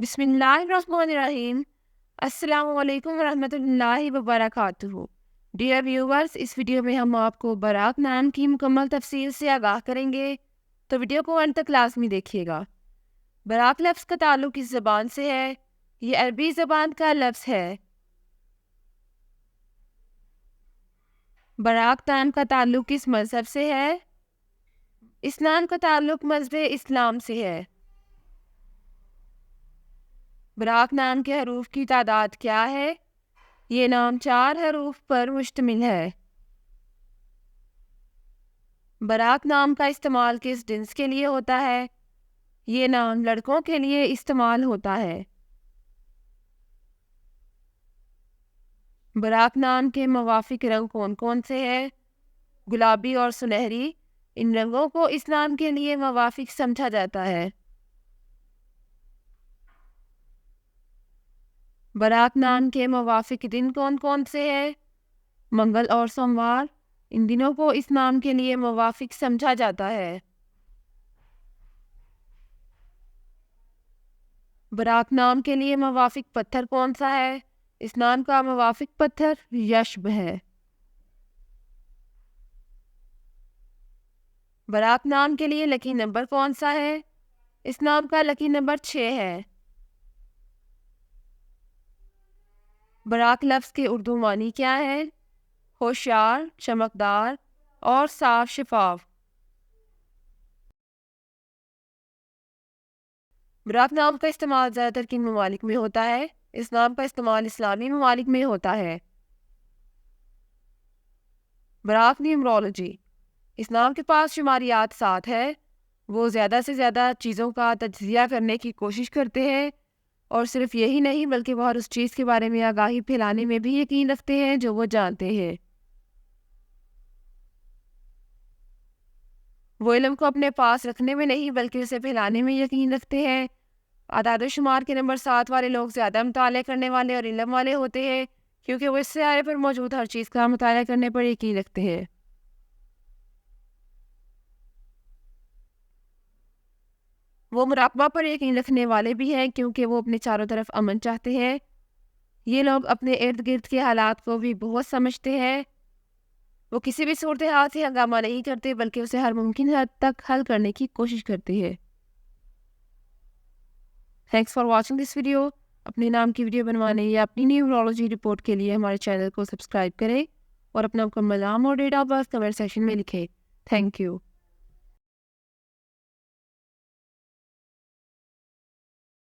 बिस्मिल्लाहिर्रहमानिर्रहीम। अस्सलाम वालेकुम रहमतुल्लाहि वबरकातुहू। डियर व्यूवर्स, इस वीडियो में हम आपको बराक नाम की मुकम्मल तफसील से आगाह करेंगे, तो वीडियो को अंत तक लाजमी देखिएगा। बराक लफ्ज़ का ताल्लुक किस ज़बान से है? ये अरबी ज़बान का लफ्ज़ है। बराक नाम का ताल्लुक किस मज़हब से है? इस नाम का ताल्लुक मज़हब इस्लाम से है। बराक नाम के हरूफ की तादाद क्या है? ये नाम 4 हरूफ पर मुश्तमिल है। बराक नाम का इस्तेमाल किस जिन्स के लिए होता है? ये नाम लड़कों के लिए इस्तेमाल होता है। बराक नाम के मुवाफिक रंग कौन कौन से हैं? गुलाबी और सुनहरी। इन रंगों को इस नाम के लिए मुवाफिक समझा जाता है। बराक नाम के मुवाफिक दिन कौन कौन से हैं? मंगल और सोमवार। इन दिनों को इस नाम के लिए मुवाफिक समझा जाता है। बराक नाम के लिए मुवाफिक पत्थर कौन सा है? इस नाम का मुवाफिक पत्थर यशब है। बराक नाम के लिए लकी नंबर कौन सा है? इस नाम का लकी नंबर 6 है। बराक लफ्ज़ के उर्दू मानी क्या है? होशियार, चमकदार और साफ शफाफ। बराक नाम का इस्तेमाल ज़्यादातर किन ममालिक में होता है? इस नाम का इस्तेमाल इस्लामी ममालिक में होता है। बराक न्यूमरोलॉजी। इस नाम के पास शुमारियात 7 है। वो ज़्यादा से ज़्यादा चीज़ों का तज्ज़िया करने की कोशिश करते हैं, और सिर्फ यही नहीं बल्कि वो हर उस चीज़ के बारे में आगाही फैलाने में भी यकीन रखते हैं जो वो जानते हैं। वो इल्म को अपने पास रखने में नहीं बल्कि उसे फैलाने में यकीन रखते हैं। आदाद शुमार के नंबर 7 वाले लोग ज़्यादा मुताले करने वाले और इल्म वाले होते हैं, क्योंकि वो इस सियारे पर मौजूद हर चीज़ का मुताला करने पर यकीन रखते हैं। वो मुराकबा पर यकीन रखने वाले भी हैं, क्योंकि वो अपने चारों तरफ अमन चाहते हैं। ये लोग अपने इर्द गिर्द के हालात को भी बहुत समझते हैं। वो किसी भी सूरत हाल से हंगामा नहीं करते बल्कि उसे हर मुमकिन हद तक हल करने की कोशिश करते हैं। Thanks for watching this video. अपने नाम की वीडियो बनवाने या अपनी न्यूमरोलॉजी रिपोर्ट के लिए हमारे चैनल को सब्सक्राइब करें और अपना मुकम्मल नाम और date of birth comment section में लिखें। Thank you.